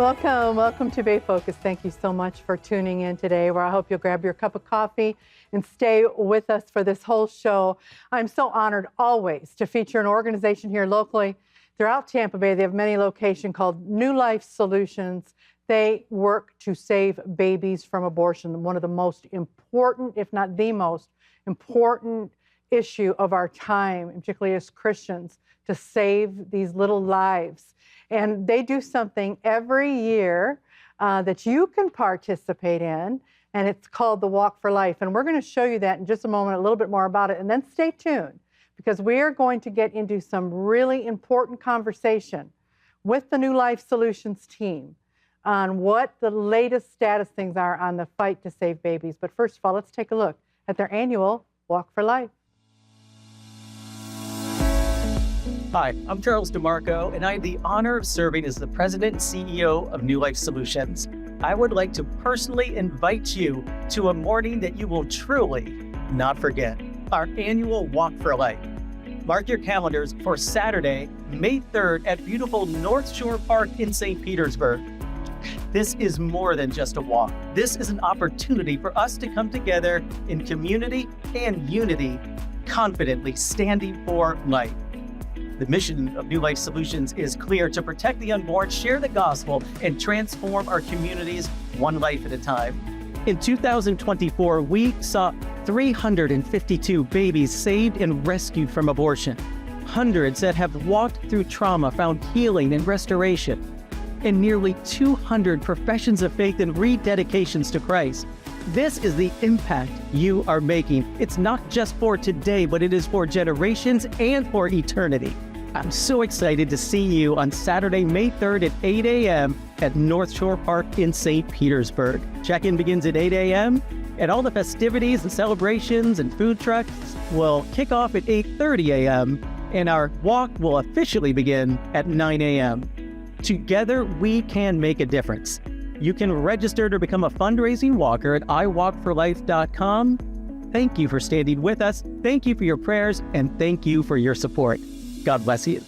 Welcome to Bay Focus. Thank you so much for tuning in today, where I hope you'll grab your cup of coffee and stay with us for this whole show. I'm so honored always to feature an organization here locally throughout Tampa Bay. They have many locations called New Life Solutions. They work to save babies from abortion, one of the most important, if not the most important issue of our time, and particularly as Christians, to save these little lives. And they do something every year that you can participate in, and it's called the Walk for Life. And we're going to show you that in just a moment, a little bit more about it. And then stay tuned, because we are going to get into some really important conversation with the New Life Solutions team on what the latest status things are on the fight to save babies. But first of all, let's take a look at their annual Walk for Life. Hi, I'm Charles DeMarco, and I have the honor of serving as the President and CEO of New Life Solutions. I would like to personally invite you to a morning that you will truly not forget, our annual Walk for Life. Mark your calendars for Saturday, May 3rd at beautiful North Shore Park in St. Petersburg. This is more than just a walk. This is an opportunity for us to come together in community and unity, confidently standing for life. The mission of New Life Solutions is clear: to protect the unborn, share the gospel, and transform our communities one life at a time. In 2024, we saw 352 babies saved and rescued from abortion. Hundreds that have walked through trauma found healing and restoration. And nearly 200 professions of faith and rededications to Christ. This is the impact you are making. It's not just for today, but it is for generations and for eternity. I'm so excited to see you on Saturday, May 3rd at 8 a.m. at North Shore Park in St. Petersburg. Check-in begins at 8 a.m. and all the festivities and celebrations and food trucks will kick off at 8:30 a.m. and our walk will officially begin at 9 a.m. Together, we can make a difference. You can register to become a fundraising walker at iwalkforlife.com. Thank you for standing with us. Thank you for your prayers, and thank you for your support. God bless you.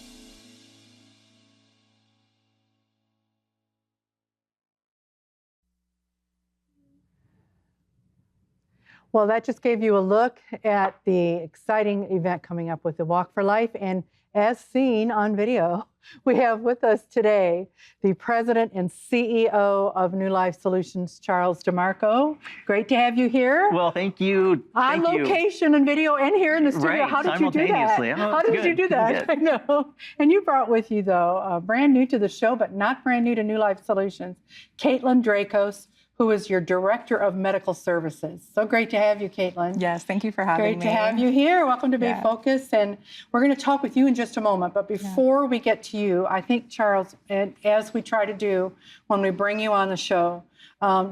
Well, that just gave you a look at the exciting event coming up with the Walk for Life. And as seen on video, we have with us today the President and CEO of New Life Solutions, Charles DeMarco. Great to have you here. Well, thank you. On location and video and here in the studio. Right, How did you do that? Oh, How did you do that? I know. And you brought with you, though, brand new to the show, but not brand new to New Life Solutions, Caitlin Dracos, who is your Director of Medical Services. So great to have you, Caitlin. Yes, thank you for having me. Great to have you here. Welcome to Bay Focus. And we're going to talk with you in just a moment. But before we get to you, I think, Charles, and as we try to do when we bring you on the show,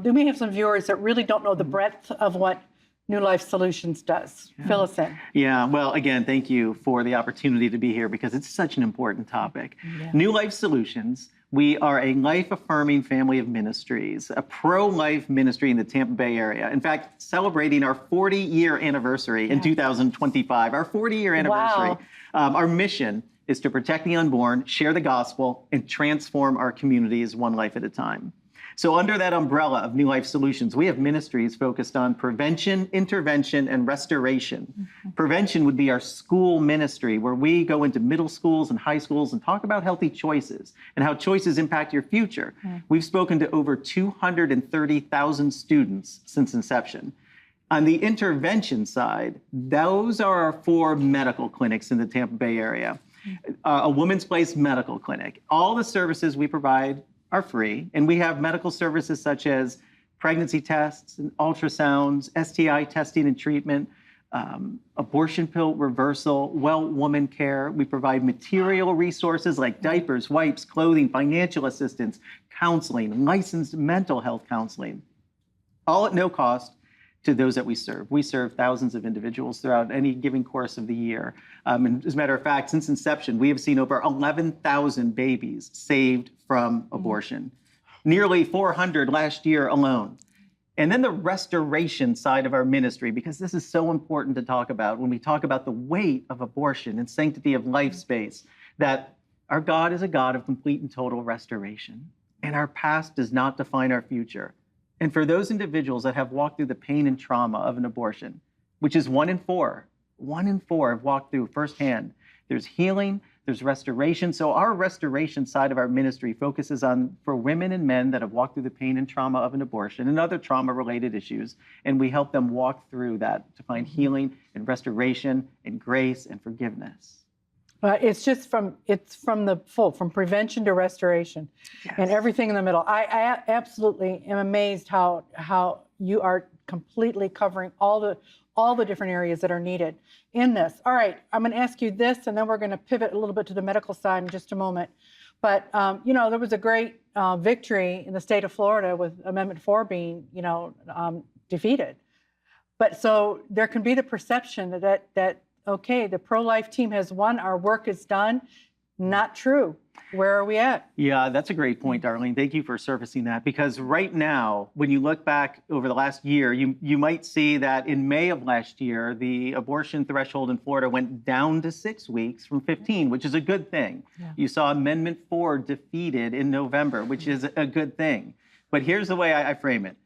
we may have some viewers that really don't know the breadth of what New Life Solutions does. Fill us in. Yeah, well, again, thank you for the opportunity to be here, because it's such an important topic. New Life Solutions, we are a life-affirming family of ministries, a pro-life ministry in the Tampa Bay area. In fact, celebrating our 40-year anniversary in 2025, our 40-year anniversary. Wow. Our mission is to protect the unborn, share the gospel, and transform our communities one life at a time. So under that umbrella of New Life Solutions, we have ministries focused on prevention, intervention, and restoration. Prevention would be our school ministry, where we go into middle schools and high schools and talk about healthy choices and how choices impact your future. We've spoken to over 230,000 students since inception. On the intervention side, those are our 4 medical clinics in the Tampa Bay area. A Women's Place Medical Clinic. All the services we provide are free, and we have medical services such as pregnancy tests and ultrasounds, STI testing and treatment, abortion pill reversal, well woman care. We provide material resources like diapers, wipes, clothing, financial assistance, counseling, licensed mental health counseling, all at no cost to those that we serve. We serve thousands of individuals throughout any given course of the year. And as a matter of fact, since inception, we have seen over 11,000 babies saved from abortion, nearly 400 last year alone. And then the restoration side of our ministry, because this is so important to talk about when we talk about the weight of abortion and sanctity of life space, that our God is a God of complete and total restoration. and our past does not define our future. And for those individuals that have walked through the pain and trauma of an abortion, which is 1 in 4 have walked through firsthand, there's healing, there's restoration. So our restoration side of our ministry focuses on for women and men that have walked through the pain and trauma of an abortion and other trauma-related issues. And we help them walk through that to find healing and restoration and grace and forgiveness. It's from prevention to restoration, yes, and everything in the middle. I absolutely am amazed how you are completely covering all the different areas that are needed in this. All right, I'm going to ask you this, and then we're going to pivot a little bit to the medical side in just a moment. But there was a great victory in the state of Florida with Amendment 4 being defeated. But so there can be the perception that okay, the pro-life team has won, our work is done. Not true. Where are we at? Yeah, that's a great point, Darlene. Thank you for surfacing that, because right now, when you look back over the last year, you might see that in May of last year, the abortion threshold in Florida went down to 6 weeks from 15, which is a good thing. Yeah. You saw Amendment 4 defeated in November, which is a good thing. But here's the way I frame it.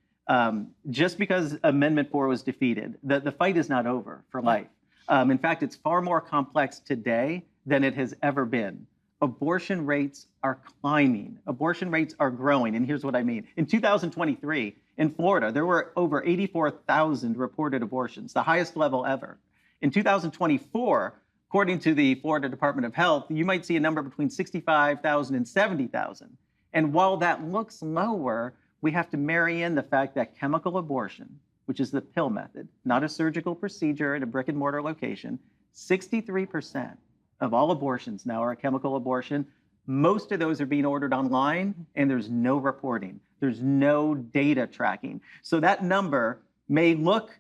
Just because Amendment 4 was defeated, the fight is not over for life. In fact, it's far more complex today than it has ever been. Abortion rates are climbing. Abortion rates are growing. And here's what I mean. In 2023, in Florida, there were over 84,000 reported abortions, the highest level ever. In 2024, according to the Florida Department of Health, you might see a number between 65,000 and 70,000. And while that looks lower, we have to marry in the fact that chemical abortion, which is the pill method, not a surgical procedure at a brick and mortar location, 63% of all abortions now are a chemical abortion. Most of those are being ordered online, and there's no reporting. There's no data tracking. So that number may look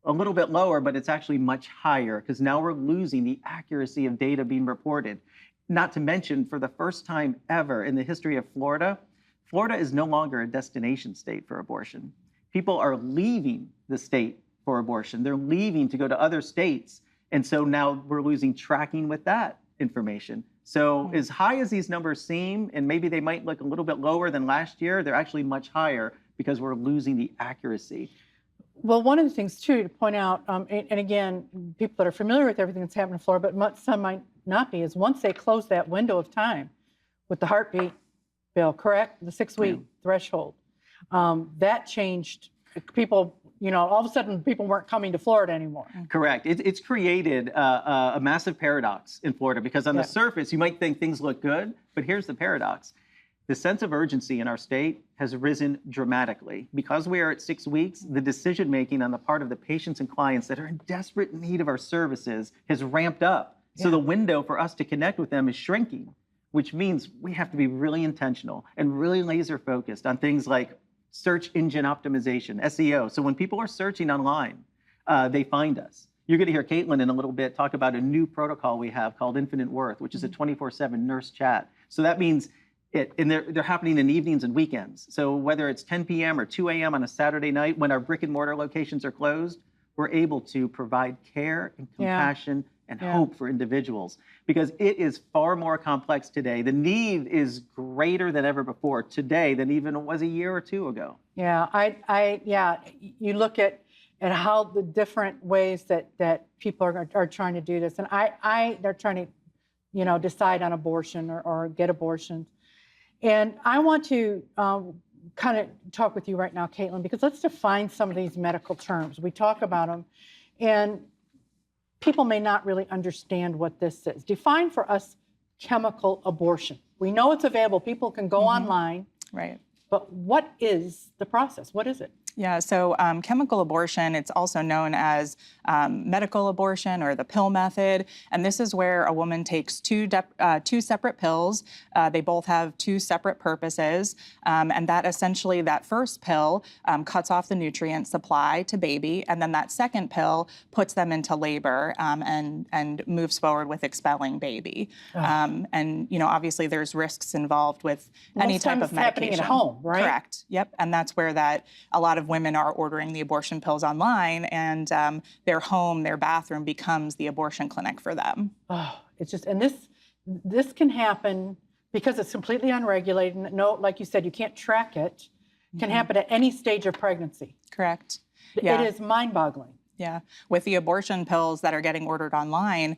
a little bit lower, but it's actually much higher, because now we're losing the accuracy of data being reported. Not to mention, for the first time ever in the history of Florida, Florida is no longer a destination state for abortion. People are leaving the state for abortion. They're leaving to go to other states. And so now we're losing tracking with that information. So as high as these numbers seem, and maybe they might look a little bit lower than last year, they're actually much higher because we're losing the accuracy. Well, one of the things, too, to point out, and again, people that are familiar with everything that's happening in Florida, but some might not be, is once they close that window of time with the heartbeat bill, correct? The 6-week threshold. That changed. People, all of a sudden people weren't coming to Florida anymore. Correct. It's created a massive paradox in Florida, because on the surface, you might think things look good, but here's the paradox. The sense of urgency in our state has risen dramatically. Because we are at 6 weeks, the decision-making on the part of the patients and clients that are in desperate need of our services has ramped up. So the window for us to connect with them is shrinking, which means we have to be really intentional and really laser focused on things like search engine optimization, SEO. So when people are searching online, they find us. You're going to hear Caitlin in a little bit talk about a new protocol we have called Infinite Worth, which is a 24/7 nurse chat. So that means they're happening in evenings and weekends. So whether it's 10 p.m. or 2 a.m. on a Saturday night when our brick and mortar locations are closed, we're able to provide care and compassion and hope for individuals, because it is far more complex today. The need is greater than ever before today than even it was a year or two ago. You look at how the different ways that people are trying to do this, and they're trying to, decide on abortion or get abortions. And I want to kind of talk with you right now, Caitlin, because let's define some of these medical terms. We talk about them, and people may not really understand what this is. Define for us chemical abortion. We know it's available. People can go online. Right. But what is the process? What is it? Yeah, so chemical abortion, it's also known as medical abortion or the pill method. And this is where a woman takes two separate pills. They both have two separate purposes. And that essentially, that first pill cuts off the nutrient supply to baby. And then that second pill puts them into labor and moves forward with expelling baby. And, obviously there's risks involved with any type of medication. Happening at home, right? Correct. Yep. And that's where a lot of women are ordering the abortion pills online, and their home, their bathroom becomes the abortion clinic for them. Oh, it's just, and this can happen because it's completely unregulated. No, like you said, you can't track it. Can happen at any stage of pregnancy. Correct. It is mind-boggling. Yeah. With the abortion pills that are getting ordered online,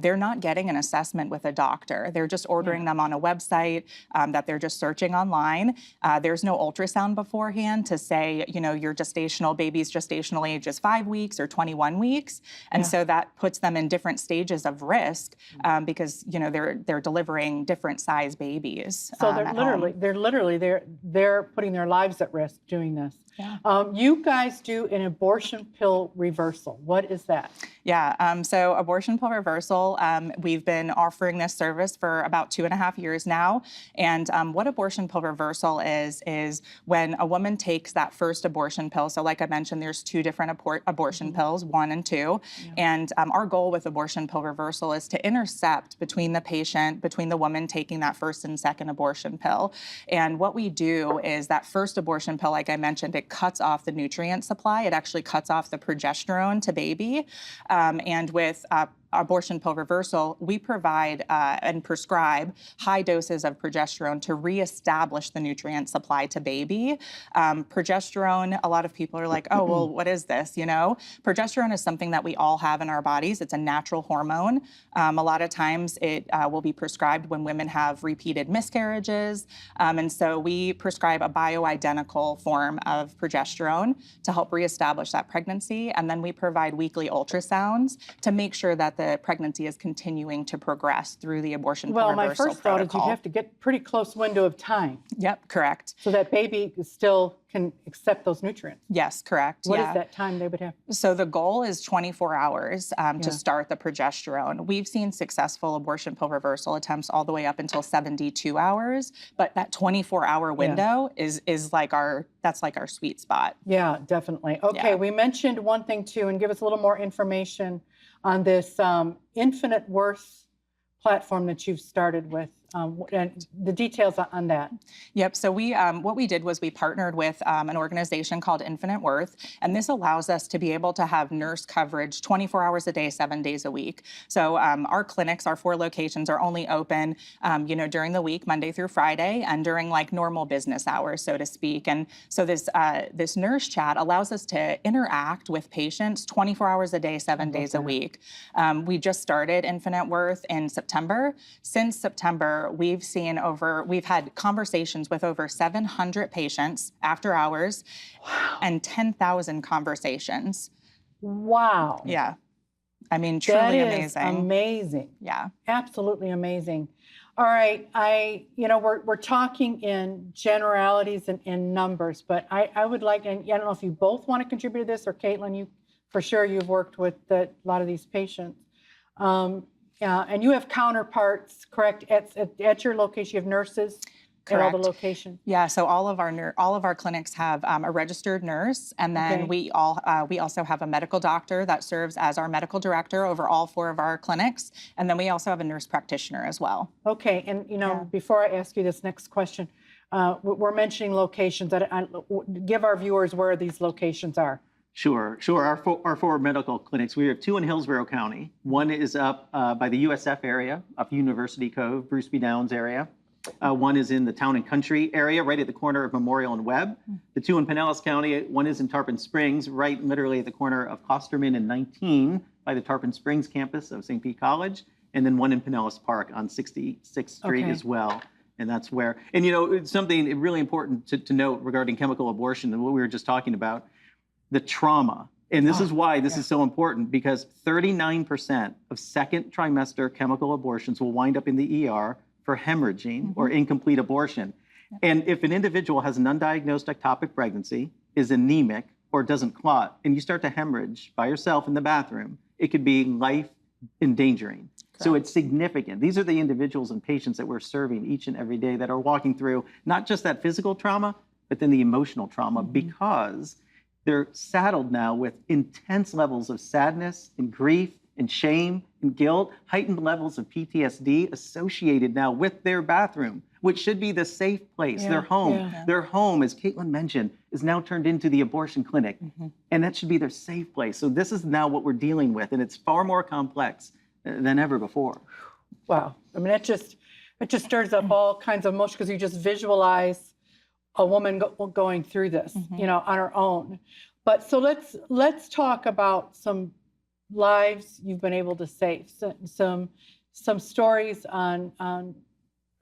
they're not getting an assessment with a doctor. They're just ordering them on a website that they're just searching online. There's no ultrasound beforehand to say, you know, your gestational baby's gestational age is 5 weeks or 21 weeks. And so that puts them in different stages of risk because, you know, they're delivering different size babies. So they're putting their lives at risk doing this. Yeah. You guys do an abortion pill reversal. What is that? Yeah, so abortion pill reversal, we've been offering this service for about 2.5 years now. And what abortion pill reversal is when a woman takes that first abortion pill. So like I mentioned, there's 2 different abortion pills, 1 and 2. Yeah. And our goal with abortion pill reversal is to intercept between the woman taking that first and second abortion pill. And what we do is that first abortion pill, like I mentioned, it cuts off the nutrient supply. It actually cuts off the progesterone to baby. And with abortion pill reversal, we provide and prescribe high doses of progesterone to reestablish the nutrient supply to baby. Progesterone, a lot of people are like, oh, well, what is this? You know, progesterone is something that we all have in our bodies. It's a natural hormone. A lot of times it will be prescribed when women have repeated miscarriages. And so we prescribe a bioidentical form of progesterone to help reestablish that pregnancy. And then we provide weekly ultrasounds to make sure that the pregnancy is continuing to progress through the abortion pill reversal my first thought is you have to get pretty close window of time. Yep, correct. So that baby still can accept those nutrients. Yes, correct. What is that time they would have? So the goal is 24 hours to start the progesterone. We've seen successful abortion pill reversal attempts all the way up until 72 hours, but that 24-hour window is like our sweet spot. Yeah, definitely. Okay, we mentioned one thing too, and give us a little more information on this Infinite Worth platform that you've started with, and the details on that. Yep. So we, what we did was we partnered with an organization called Infinite Worth, and this allows us to be able to have nurse coverage 24 hours a day, 7 days a week. So our clinics, our 4 locations, are only open, during the week, Monday through Friday, and during like normal business hours, so to speak. And so this nurse chat allows us to interact with patients 24 hours a day, 7 days a week. We just started Infinite Worth in September. Since September, we've had conversations with over 700 patients after hours. Wow. And 10,000 conversations. Wow. Yeah. I mean, truly amazing. Amazing. Yeah. Absolutely amazing. All right. We're talking in generalities and in numbers, but I would like, and I don't know if you both want to contribute to this, or Caitlin, for sure you've worked with a lot of these patients. And you have counterparts, correct? At your location, you have nurses. Correct. At all the locations. Yeah. So all of our clinics have a registered nurse, and then we also have a medical doctor that serves as our medical director over all 4 of our clinics, and then we also have a nurse practitioner as well. Okay. And before I ask you this next question, we're mentioning locations. Give our viewers where these locations are. Sure. Our 4 medical clinics, we have 2 in Hillsborough County. 1 is up by the USF area, up University Cove, Bruce B. Downs area. 1 is in the Town and Country area, right at the corner of Memorial and Webb. The 2 in Pinellas County, 1 is in Tarpon Springs, right literally at the corner of Costerman and 19 by the Tarpon Springs campus of St. Pete College. And then 1 in Pinellas Park on 66th Street as well. And that's where, and it's something really important to note regarding chemical abortion and what we were just talking about. The trauma. And this is why this is so important, because 39% of second trimester chemical abortions will wind up in the ER for hemorrhaging or incomplete abortion. And if an individual has an undiagnosed ectopic pregnancy, is anemic, or doesn't clot, and you start to hemorrhage by yourself in the bathroom, it could be life endangering. Correct. So it's significant. These are the individuals and patients that we're serving each and every day that are walking through not just that physical trauma, but then the emotional trauma, because they're saddled now with intense levels of sadness and grief and shame and guilt, heightened levels of PTSD associated now with their bathroom, which should be the safe place, their home. Yeah. Their home, as Caitlin mentioned, is now turned into the abortion clinic, and that should be their safe place. So this is now what we're dealing with, and it's far more complex than ever before. Wow. I mean, It just stirs up all kinds of emotion because you just visualize a woman going through this, you know, on her own. But so let's talk about some lives you've been able to save, some stories on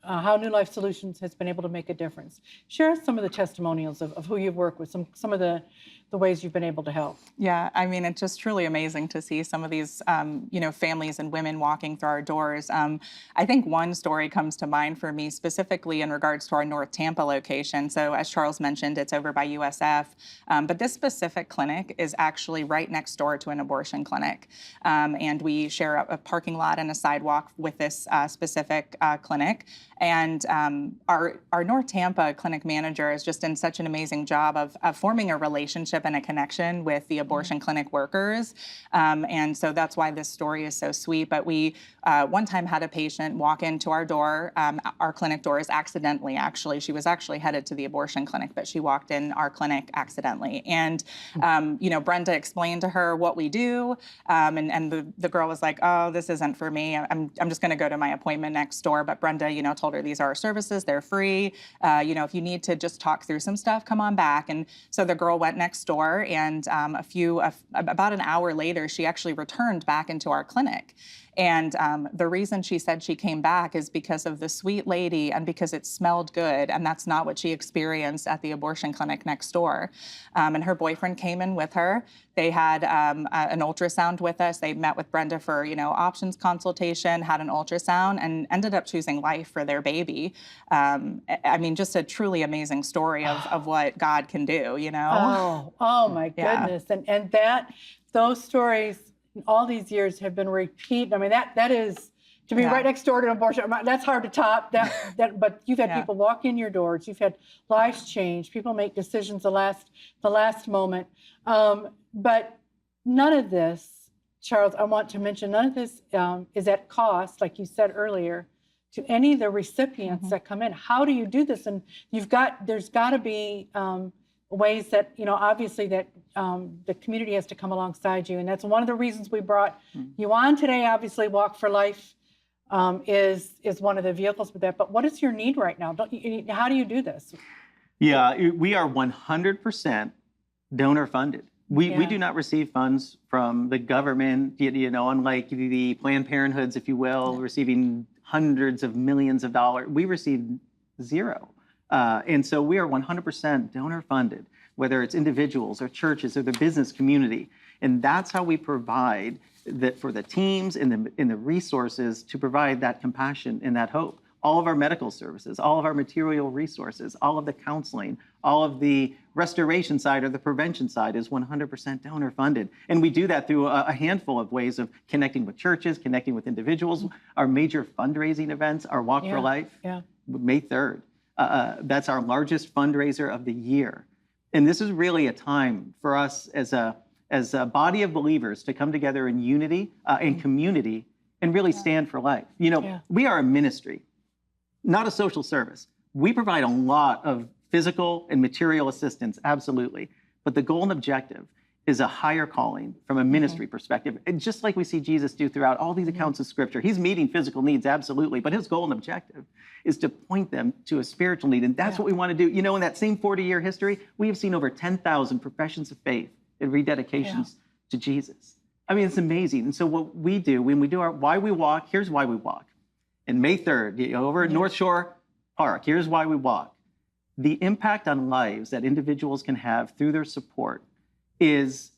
how New Life Solutions has been able to make a difference. Share some of the testimonials of who you've worked with, some of the ways you've been able to help. Yeah, I mean, it's just truly amazing to see some of these, you know, families and women walking through our doors. I think one story comes to mind for me specifically in regards to our North Tampa location. So as Charles mentioned, it's over by USF, but this specific clinic is actually right next door to an abortion clinic. And we share a parking lot and a sidewalk with this specific clinic. And our North Tampa clinic manager has just done such an amazing job of forming a relationship and a connection with the abortion clinic workers. And so that's why this story is so sweet. But we one time had a patient walk into our door, our clinic doors accidentally, actually. She was actually headed to the abortion clinic, but she walked in our clinic accidentally. And, you know, Brenda explained to her what we do. And the girl was like, oh, this isn't for me. I'm just going to go to my appointment next door. But Brenda, you know, told her these are our services. They're free. You know, if you need to just talk through some stuff, come on back. And so the girl went next door, and about an hour later, she actually returned back into our clinic. And the reason she said she came back is because of the sweet lady and because it smelled good. And that's not what she experienced at the abortion clinic next door. And her boyfriend came in with her. They had an ultrasound with us. They met with Brenda for, you know, options consultation, had an ultrasound, and ended up choosing life for their baby. I mean, just a truly amazing story of what God can do, you know? Oh my goodness. Yeah. And those stories all these years have been repeated. I mean, that is, to be right next door to an abortion, that's hard to top. But you've had people walk in your doors. You've had lives change. People make decisions the last moment. But none of this, Charles, I want to mention, none of this is at cost, like you said earlier, to any of the recipients that come in. How do you do this? And there's got to be ways that, you know, obviously that the community has to come alongside you. And that's one of the reasons we brought you on today. Obviously, Walk for Life is one of the vehicles for that. But what is your need right now? How do you do this? Yeah, we are 100% donor funded. We do not receive funds from the government, you know, unlike the Planned Parenthoods, if you will, receiving hundreds of millions of dollars. We receive zero. And so we are 100% donor funded, whether it's individuals or churches or the business community. And that's how we provide that for the teams and the resources to provide that compassion and that hope. All of our medical services, all of our material resources, all of the counseling, all of the restoration side or the prevention side is 100% donor funded. And we do that through a handful of ways of connecting with churches, connecting with individuals. Our major fundraising events, our Walk for Life, May 3rd. That's our largest fundraiser of the year. And this is really a time for us as a body of believers to come together in unity and community and really stand for life. You know, we are a ministry, not a social service. We provide a lot of physical and material assistance, absolutely. But the goal and objective is a higher calling from a ministry perspective. And just like we see Jesus do throughout all these accounts of Scripture, he's meeting physical needs, absolutely. But his goal and objective is to point them to a spiritual need. And that's what we want to do. You know, in that same 40-year history, we have seen over 10,000 professions of faith and rededications to Jesus. I mean, it's amazing. And so what we do when we do our Why We Walk, here's why we walk. And May 3rd, over at North Shore Park, here's why we walk. The impact on lives that individuals can have through their support is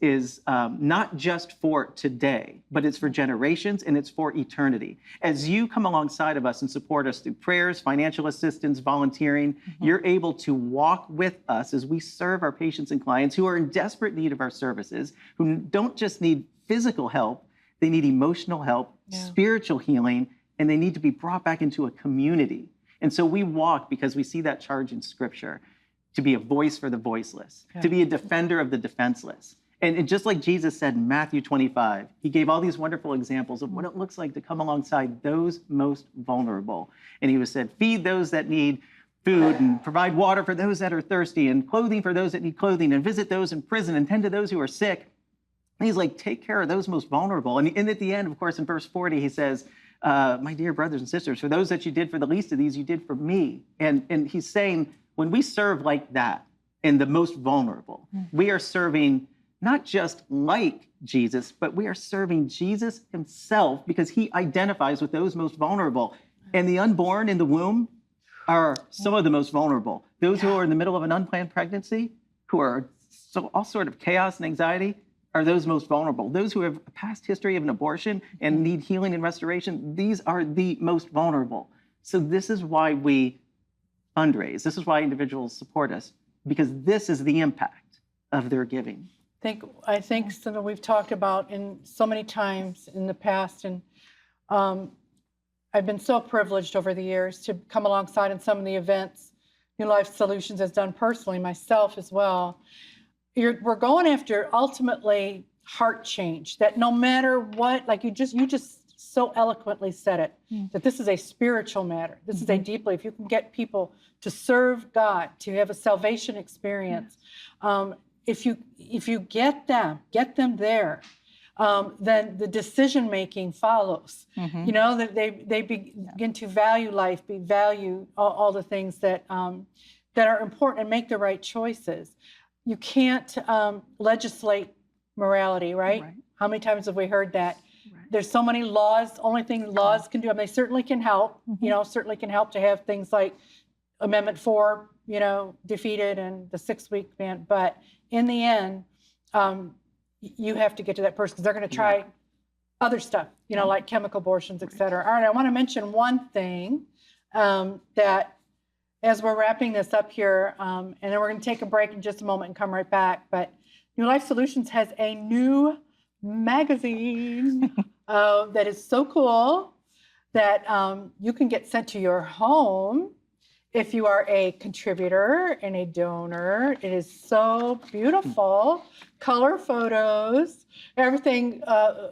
not just for today, but it's for generations and it's for eternity. As you come alongside of us and support us through prayers, financial assistance, volunteering, you're able to walk with us as we serve our patients and clients who are in desperate need of our services, who don't just need physical help, they need emotional help, spiritual healing, and they need to be brought back into a community. And so we walk because we see that charge in Scripture to be a voice for the voiceless, to be a defender of the defenseless. And just like Jesus said in Matthew 25, he gave all these wonderful examples of what it looks like to come alongside those most vulnerable. And he said, feed those that need food and provide water for those that are thirsty and clothing for those that need clothing and visit those in prison and tend to those who are sick. And he's like, take care of those most vulnerable. And at the end, of course, in verse 40, he says, my dear brothers and sisters, for those that you did for the least of these, you did for me. And he's saying, when we serve like that in the most vulnerable, we are serving not just like Jesus, but we are serving Jesus himself, because he identifies with those most vulnerable. And the unborn in the womb are some of the most vulnerable. Those who are in the middle of an unplanned pregnancy, who are all sort of chaos and anxiety, are those most vulnerable. Those who have a past history of an abortion and need healing and restoration, these are the most vulnerable. So this is why we fundraise. This is why individuals support us, because this is the impact of their giving. I think something we've talked about in so many times in the past, and I've been so privileged over the years to come alongside in some of the events New Life Solutions has done personally, myself as well. We're going after ultimately heart change, that no matter what, like you just so eloquently said it, that this is a spiritual matter. This is a deeply, if you can get people to serve God, to have a salvation experience, if you get them there, then the decision-making follows. You know, that they begin to value life, value all the things that are important, and make the right choices. You can't legislate morality, right? How many times have we heard that? There's so many laws. Only thing laws can do, I mean, they certainly can help. You know, certainly can help to have things like Amendment 4, you know, defeated and the 6-week ban. But in the end, you have to get to that person, because they're going to try other stuff, you know, like chemical abortions, et cetera. All right, I want to mention one thing that, as we're wrapping this up here, and then we're going to take a break in just a moment and come right back. But New Life Solutions has a new magazine that is so cool that you can get sent to your home if you are a contributor and a donor. It is so beautiful. Color photos, everything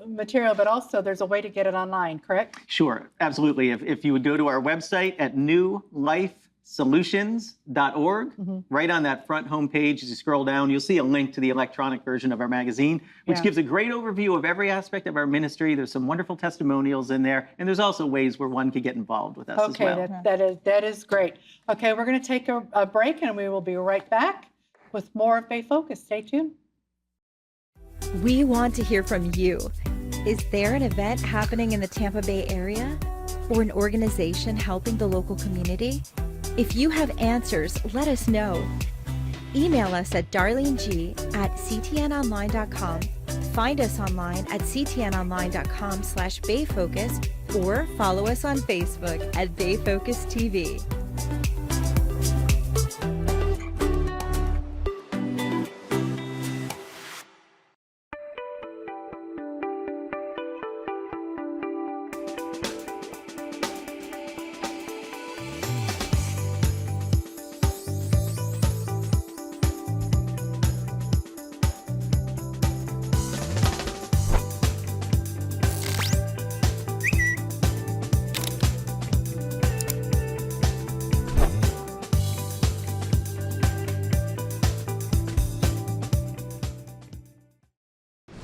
material, but also there's a way to get it online, correct? Sure, absolutely. If you would go to our website at newlifesolutions.org, right on that front homepage, as you scroll down, you'll see a link to the electronic version of our magazine, which gives a great overview of every aspect of our ministry. There's some wonderful testimonials in there, and there's also ways where one could get involved with us as well. Okay, that is great. Okay, we're going to take a break, and we will be right back with more of Bay Focus. Stay tuned. We want to hear from you. Is there an event happening in the Tampa Bay area, or an organization helping the local community? If you have answers, let us know. Email us at darleneg@ctnonline.com. Find us online at ctnonline.com/bayfocus, or follow us on Facebook at Bay Focus TV.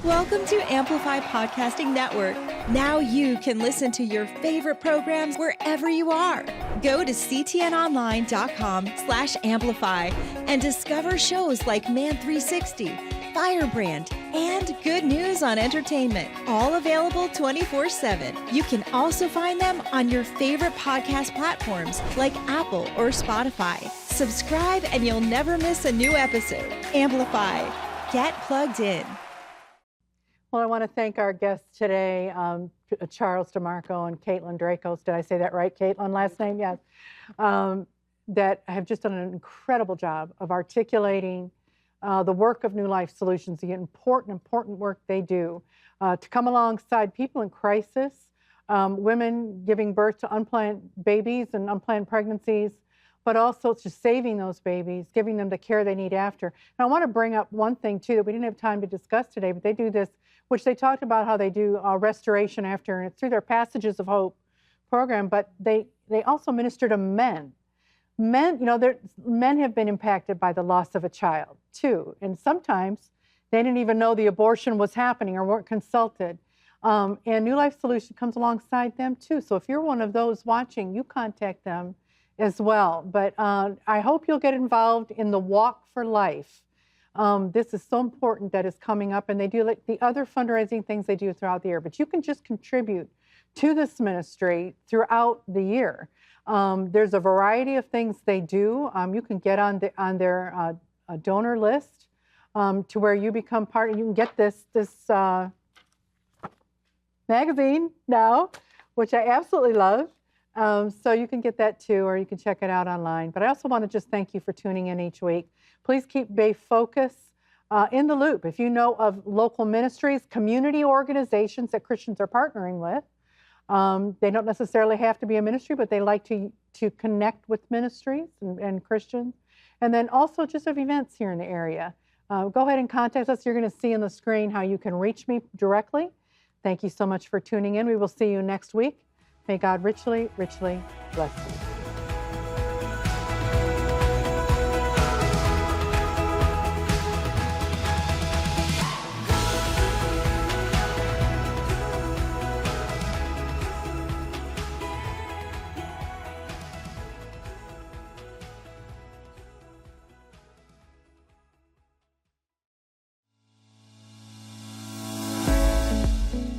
Welcome to Amplify Podcasting Network. Now you can listen to your favorite programs wherever you are. Go to ctnonline.com/amplify and discover shows like Man 360, Firebrand, and Good News on Entertainment, all available 24/7. You can also find them on your favorite podcast platforms like Apple or Spotify. Subscribe and you'll never miss a new episode. Amplify. Get plugged in. Well, I want to thank our guests today, Charles DeMarco and Caitlin Dracos. Did I say that right, Caitlin? Last name, yes. That have just done an incredible job of articulating the work of New Life Solutions, the important work they do to come alongside people in crisis, women giving birth to unplanned babies and unplanned pregnancies, but also just saving those babies, giving them the care they need after. And I want to bring up one thing, too, that we didn't have time to discuss today, but they do this, which they talked about how they do restoration after, and it's through their Passages of Hope program, but they also minister to men. Men, you know, men have been impacted by the loss of a child, too, and sometimes they didn't even know the abortion was happening or weren't consulted. And New Life Solution comes alongside them too. So if you're one of those watching, you contact them as well. But I hope you'll get involved in the Walk for Life. This is so important that is coming up, and they do like the other fundraising things they do throughout the year. But you can just contribute to this ministry throughout the year. There's a variety of things they do. You can get on their donor list to where you become part. You can get this magazine now, which I absolutely love. So you can get that too, or you can check it out online. But I also want to just thank you for tuning in each week. Please keep Bay Focus in the loop. If you know of local ministries, community organizations that Christians are partnering with, they don't necessarily have to be a ministry, but they like to connect with ministries and Christians. And then also just of events here in the area. Go ahead and contact us. You're going to see on the screen how you can reach me directly. Thank you so much for tuning in. We will see you next week. May God richly, richly bless you.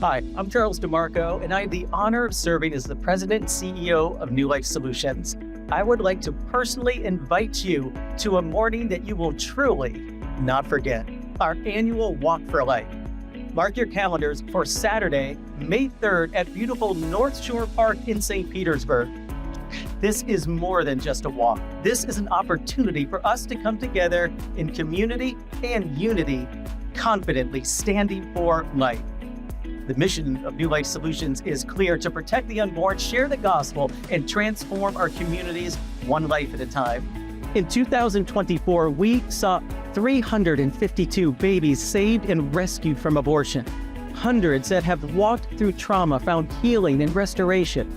Hi, I'm Charles DeMarco, and I have the honor of serving as the President and CEO of New Life Solutions. I would like to personally invite you to a morning that you will truly not forget, our annual Walk for Life. Mark your calendars for Saturday, May 3rd at beautiful North Shore Park in St. Petersburg. This is more than just a walk. This is an opportunity for us to come together in community and unity, confidently standing for life. The mission of New Life Solutions is clear: to protect the unborn, share the gospel, and transform our communities one life at a time. In 2024, we saw 352 babies saved and rescued from abortion. Hundreds that have walked through trauma found healing and restoration.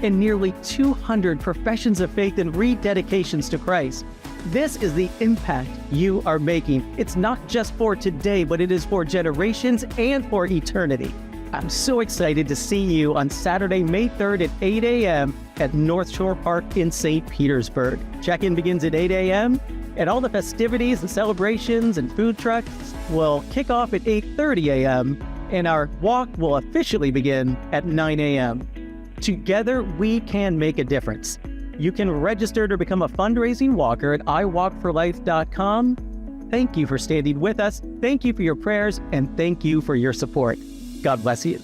And nearly 200 professions of faith and rededications to Christ. This is the impact you are making. It's not just for today, but it is for generations and for eternity. I'm so excited to see you on Saturday, May 3rd at 8 a.m. at North Shore Park in St. Petersburg. Check-in begins at 8 a.m. and all the festivities and celebrations and food trucks will kick off at 8:30 a.m. and our walk will officially begin at 9 a.m. Together, we can make a difference. You can register to become a fundraising walker at iwalkforlife.com. Thank you for standing with us. Thank you for your prayers, and thank you for your support. God bless you.